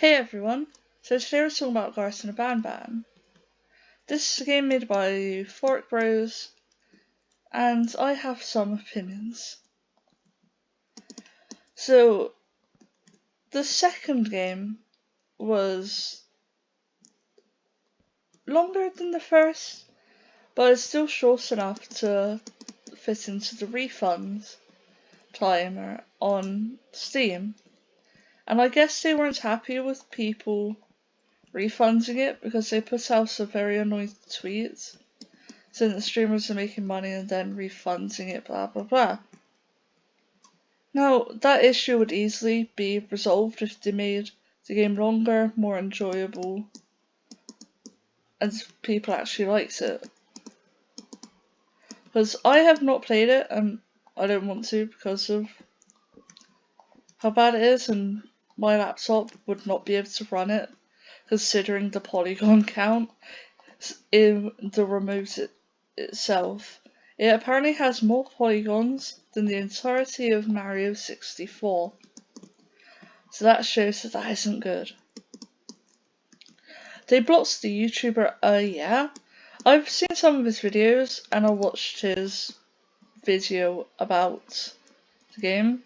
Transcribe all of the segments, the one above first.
Hey everyone, so today we're talking about Garten Of Banban. This is a game made by Euphoric Bros, and I have some opinions. So, the second game was longer than the first, but it's still short enough to fit into the refunds timer on Steam. And I guess they weren't happy with people refunding it because they put out some very annoying tweets saying that streamers are making money and then refunding it, blah blah blah. Now, that issue would easily be resolved if they made the game longer, more enjoyable, and people actually liked it. Because I have not played it, and I don't want to because of how bad it is, and my laptop would not be able to run it, considering the polygon count in the remote itself. It apparently has more polygons than the entirety of Mario 64. So that shows that isn't good. They blocked the YouTuber, yeah. I've seen some of his videos and I watched his video about the game.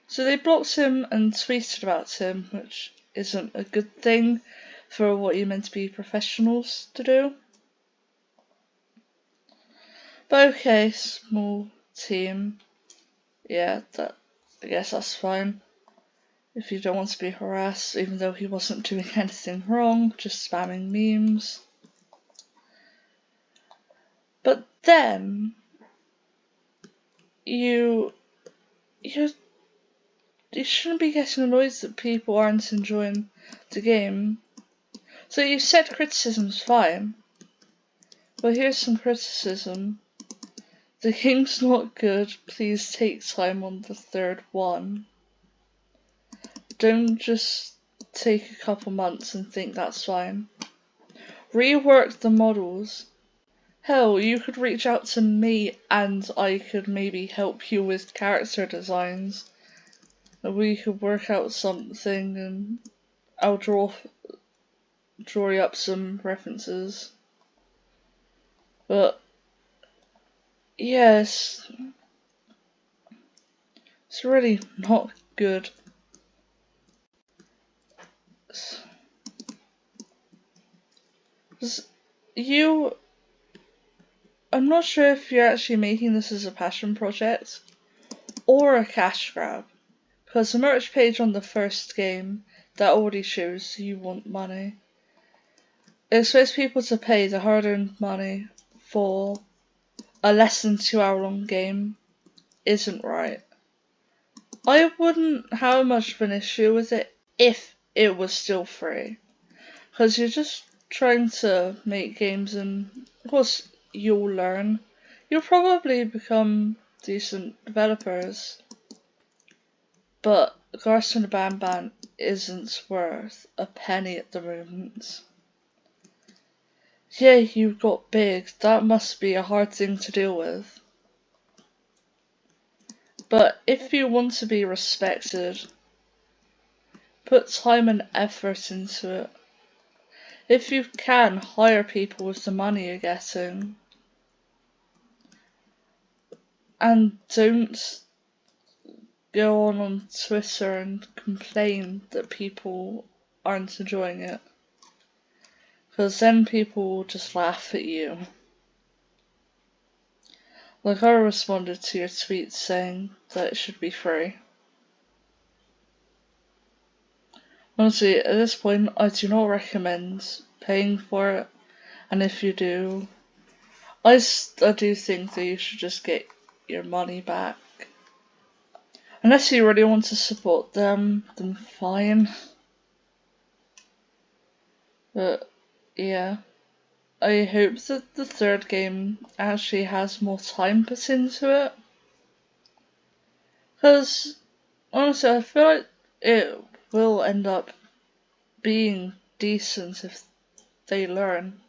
So they blocked him and tweeted about him, which isn't a good thing for what you're meant to be professionals to do. But okay, small team. Yeah, I guess that's fine. If you don't want to be harassed, even though he wasn't doing anything wrong, just spamming memes. But then you shouldn't be getting annoyed that people aren't enjoying the game. So you said criticism's fine. But here's some criticism. The game's not good, please take time on the third one. Don't just take a couple months and think that's fine. Rework the models. Hell, you could reach out to me and I could maybe help you with character designs. We could work out something and I'll draw you up some references. But yes, it's really not good. I'm not sure if you're actually making this as a passion project or a cash grab, because the merch page on the first game, that already shows you want money. It expects people to pay the hard-earned money for a less than 2 hour long game. Isn't right. I wouldn't have much of an issue with it if it was still free, because you're just trying to make games and of course you'll learn. You'll probably become decent developers, but Garten Of Banban isn't worth a penny at the moment. Yeah, you got big, that must be a hard thing to deal with. But if you want to be respected, put time and effort into it. If you can, hire people with the money you're getting. And don't go on Twitter and complain that people aren't enjoying it. Because then people will just laugh at you. Like, I responded to your tweet saying that it should be free. Honestly, at this point, I do not recommend paying for it, and if you do, I do think that you should just get your money back. Unless you really want to support them, then fine. But yeah, I hope that the third game actually has more time put into it. Because honestly, I feel like it will end up being decent if they learn.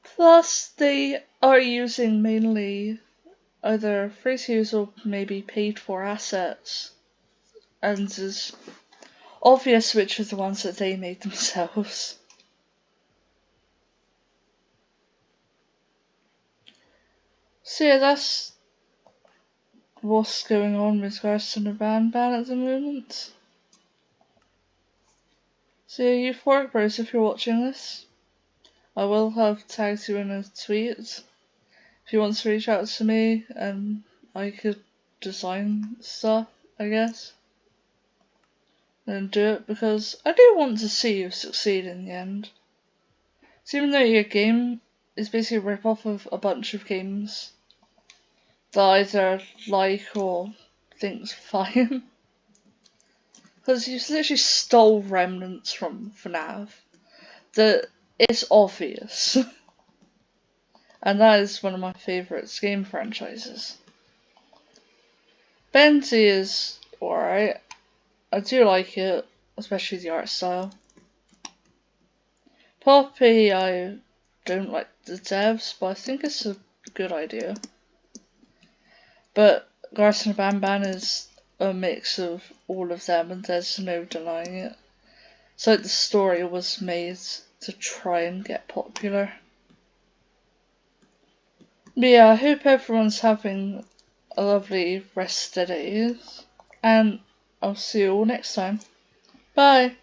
Plus, they are using mainly either free to use or maybe paid for assets, and obvious which are the ones that they made themselves. So yeah, that's what's going on with Garten Of Banban at the moment. So yeah, Euphoric Bros, if you're watching this, I will have tagged you in a tweet. If you want to reach out to me, I could design stuff, I guess. And do it, because I do want to see you succeed in the end. So even though your game is basically a rip-off of a bunch of games that I either like or think's fine. Because you literally stole remnants from FNAF. That it's obvious. And that is one of my favourite game franchises. Benzie is alright. I do like it, especially the art style. Poppy, I don't like the devs, but I think it's a good idea. But Garten Of Banban is a mix of all of them, and there's no denying it. So the story was made to try and get popular. But yeah, I hope everyone's having a lovely rest of the days, and I'll see you all next time. Bye!